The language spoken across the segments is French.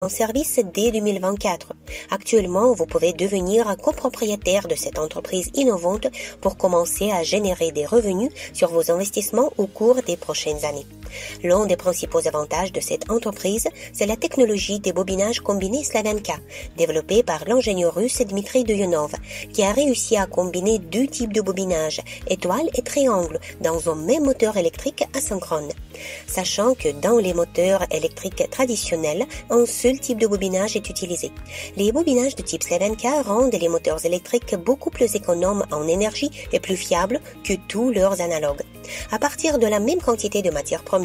en service dès 2024. Actuellement, vous pouvez devenir copropriétaire de cette entreprise innovante pour commencer à générer des revenus sur vos investissements au cours des prochaines années. L'un des principaux avantages de cette entreprise, c'est la technologie des bobinages combinés Slavenka, développée par l'ingénieur russe Dmitry Duyunov, qui a réussi à combiner deux types de bobinages, étoile et triangle, dans un même moteur électrique asynchrone. Sachant que dans les moteurs électriques traditionnels, un seul type de bobinage est utilisé. Les bobinages de type Slavenka rendent les moteurs électriques beaucoup plus économes en énergie et plus fiables que tous leurs analogues. À partir de la même quantité de matières premières,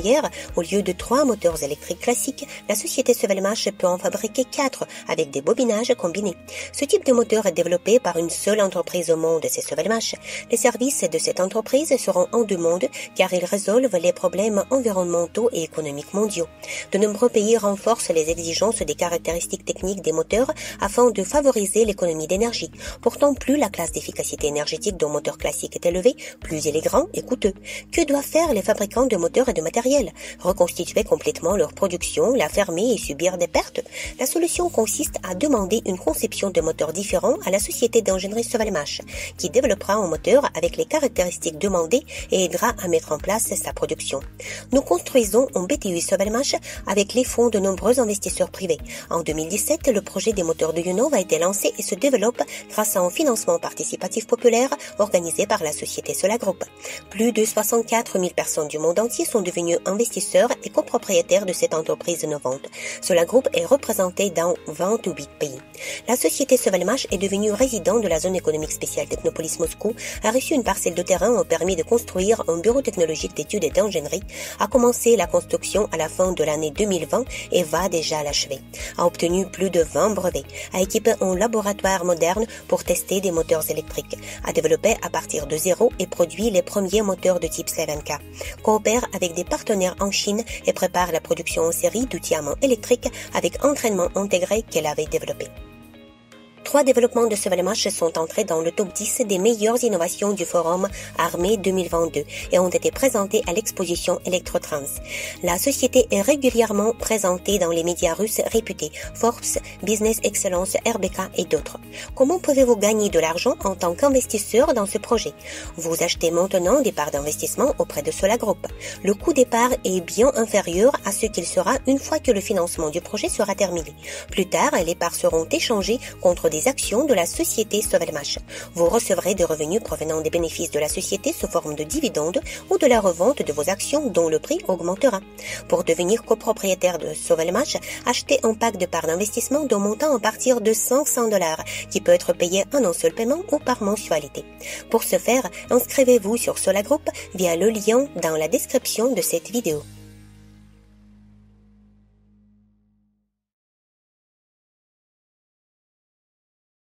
au lieu de 3 moteurs électriques classiques, la société Sovelmash peut en fabriquer 4 avec des bobinages combinés. Ce type de moteur est développé par une seule entreprise au monde, c'est Sovelmash. Les services de cette entreprise seront en demande car ils résolvent les problèmes environnementaux et économiques mondiaux. De nombreux pays renforcent les exigences des caractéristiques techniques des moteurs afin de favoriser l'économie d'énergie. Pourtant, plus la classe d'efficacité énergétique d'un moteur classique est élevée, plus il est grand et coûteux. Que doivent faire les fabricants de moteurs et de matériel? Reconstituer complètement leur production, la fermer et subir des pertes? La solution consiste à demander une conception de moteur différent à la société d'ingénierie Sovelmash, qui développera un moteur avec les caractéristiques demandées et aidera à mettre en place sa production. Nous construisons un BTU Sovelmash avec les fonds de nombreux investisseurs privés. En 2017, le projet des moteurs de Duyunov a été lancé et se développe grâce à un financement participatif populaire organisé par la société Solagroup. Plus de 64 000 personnes du monde entier sont devenues investisseurs et copropriétaires de cette entreprise innovante. Solagroup est représenté dans 28 pays. La société Sovelmash est devenue résident de la zone économique spéciale Technopolis Moscou, a reçu une parcelle de terrain au permis de construire un bureau technologique d'études et d'ingénierie, a commencé la construction à la fin de l'année 2020 et va déjà l'achever, a obtenu plus de 20 brevets, a équipé un laboratoire moderne pour tester des moteurs électriques, a développé à partir de zéro et produit les premiers moteurs de type Slavenka, coopère avec des partenaires en Chine et prépare la production en série d'outils à main électriques avec entraînement intégré qu'elle avait développé. 3 développements de Sovelmash sont entrés dans le top 10 des meilleures innovations du Forum Armée 2022 et ont été présentés à l'exposition Electrotrans. La société est régulièrement présentée dans les médias russes réputés, Forbes, Business Excellence, RBK et d'autres. Comment pouvez-vous gagner de l'argent en tant qu'investisseur dans ce projet? Vous achetez maintenant des parts d'investissement auprès de Solagroup. Le coût des parts est bien inférieur à ce qu'il sera une fois que le financement du projet sera terminé. Plus tard, les parts seront échangées contre des actions de la société Sovelmash. Vous recevrez des revenus provenant des bénéfices de la société sous forme de dividendes ou de la revente de vos actions dont le prix augmentera. Pour devenir copropriétaire de Sovelmash, achetez un pack de parts d'investissement d'un montant à partir de $500 qui peut être payé en un seul paiement ou par mensualité. Pour ce faire, inscrivez-vous sur Solagroup via le lien dans la description de cette vidéo.